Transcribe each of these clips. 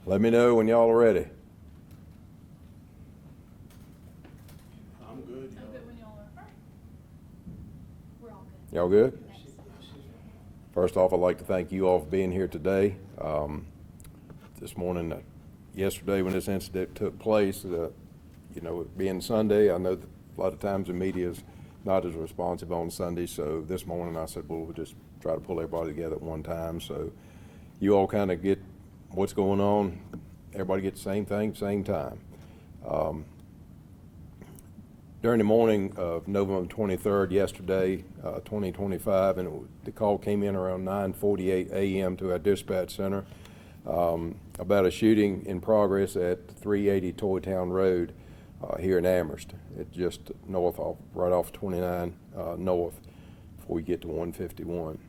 Let me know when y'all are ready. I'm good. I'm good when y'all are. We're all good. Y'all good? Next. First off, I'd like to thank you all for being here today. This morning, yesterday when this incident took place, you know, it being Sunday, I know that a lot of times the media is not as responsive on Sunday, so this morning I said, well, we'll just try to pull everybody together at one time so you all kind of get what's going on. Everybody gets the same thing, same time. During the morning of November 23rd, yesterday, 2025, and the call came in around 9:48 a.m. to our dispatch center about a shooting in progress at 380 Toytown Road here in Amherst. It's just right off 29 north before we get to 151.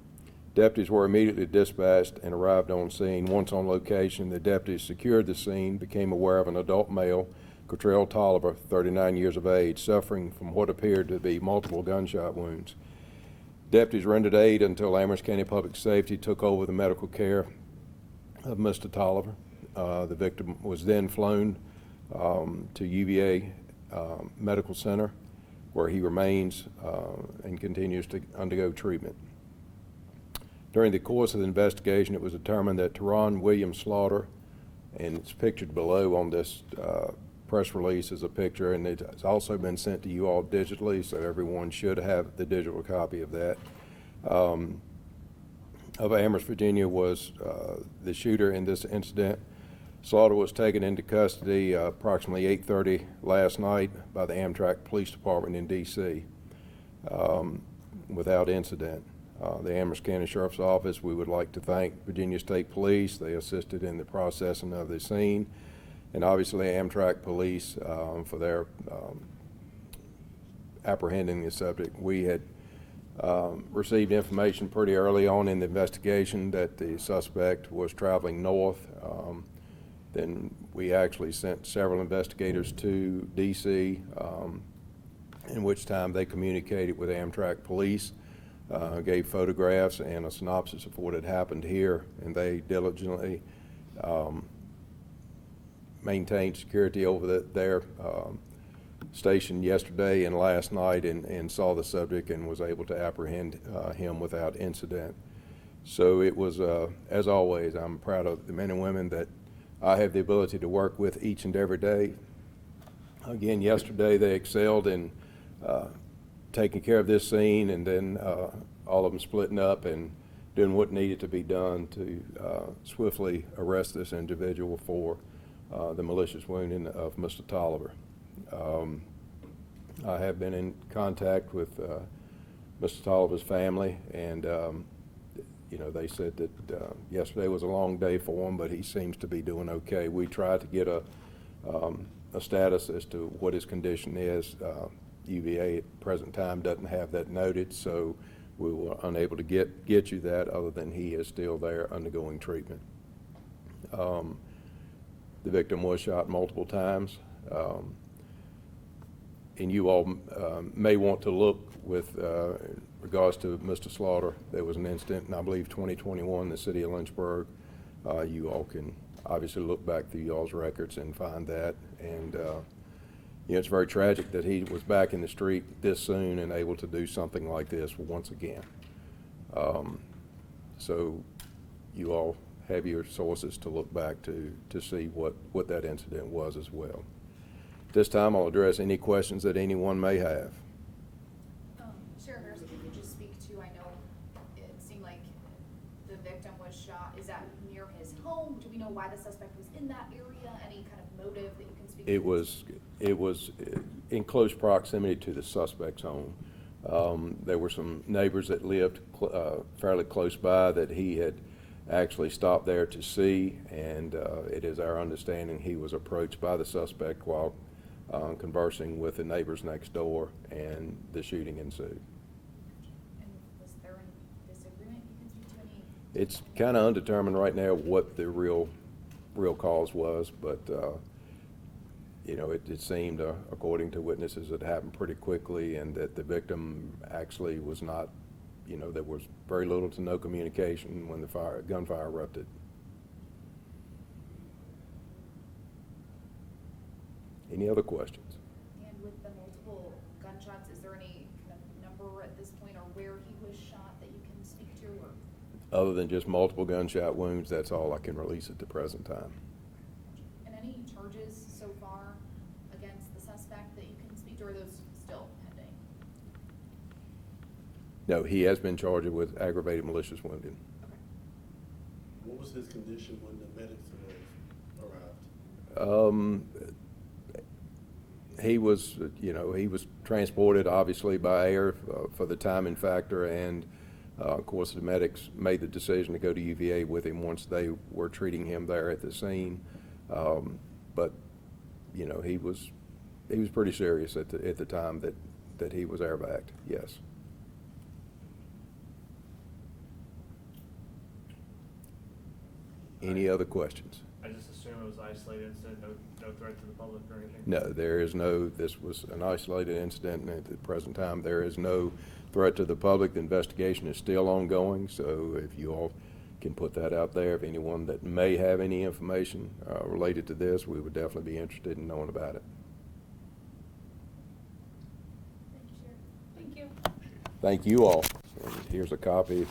Deputies were immediately dispatched and arrived on scene. Once on location, the deputies secured the scene, became aware of an adult male, Kentrell Toliver, 39 years of age, suffering from what appeared to be multiple gunshot wounds. Deputies rendered aid until Amherst County Public Safety took over the medical care of Mr. Toliver. The victim was then flown to UVA Medical Center, where he remains and continues to undergo treatment. During the course of the investigation, it was determined that Teron William Slaughter, and it's pictured below on this press release is a picture, and it's also been sent to you all digitally, so everyone should have the digital copy of that. Of Amherst, Virginia, was the shooter in this incident. Slaughter was taken into custody approximately 8:30 last night by the Amtrak Police Department in D.C. Without incident. The Amherst County Sheriff's Office, we would like to thank Virginia State Police. They assisted in the processing of the scene, and obviously Amtrak Police for their apprehending the subject. We had received information pretty early on in the investigation that the suspect was traveling north. Then we actually sent several investigators to D.C., in which time they communicated with Amtrak Police, gave photographs and a synopsis of what had happened here, and they diligently maintained security over their station yesterday and last night, and saw the subject and was able to apprehend him without incident. So it was, as always, I'm proud of the men and women that I have the ability to work with each and every day. Again, yesterday they excelled in taking care of this scene, and then all of them splitting up and doing what needed to be done to swiftly arrest this individual for the malicious wounding of Mr. Toliver. I have been in contact with Mr. Toliver's family, and you know, they said that yesterday was a long day for him, but he seems to be doing okay. We tried to get a status as to what his condition is. UVA at the present time doesn't have that noted, so we were unable to get you that, other than he is still there undergoing treatment. The victim was shot multiple times, and you all may want to look with regards to Mr. Slaughter. There was an incident in, I believe, 2021 in the city of Lynchburg. You all can obviously look back through y'all's records and find that, and you know, it's very tragic that he was back in the street this soon and able to do something like this once again. So you all have your sources to look back to see what that incident was as well. This time I'll address any questions that anyone may have. Sheriff Harris, if you could just speak to, I know it seemed like the victim was shot. Is that near his home? Do we know why the suspect was in that area? Any kind of motive that you can speak to? It was in close proximity to the suspect's home. There were some neighbors that lived fairly close by that he had actually stopped there to see, and it is our understanding he was approached by the suspect while conversing with the neighbors next door, and the shooting ensued. And was there any disagreement you can speak to? Any? It's kind of undetermined right now what the real cause was, but you know, it seemed, according to witnesses, it happened pretty quickly, and that the victim actually was not, you know, there was very little to no communication when the gunfire erupted. Any other questions? And with the multiple gunshots, is there any kind of number at this point or where he was shot that you can speak to, or? Other than just multiple gunshot wounds, that's all I can release at the present time. And any charges so far against the suspect that you can speak to, or are those still pending? No, he has been charged with aggravated malicious wounding. Okay. What was his condition when the medics arrived? He was, he was transported obviously by air for the timing factor, and of course the medics made the decision to go to UVA with him once they were treating him there at the scene. But he was pretty serious at the time that he was airbagged. Yes. Any other questions? I just assume it was isolated incident, no threat to the public or anything? No, this was an isolated incident, and at the present time, there is no threat to the public. The investigation is still ongoing, so if you all can put that out there, if anyone that may have any information related to this, we would definitely be interested in knowing about it. Thank you, Sheriff. Thank you. Thank you all. And here's a copy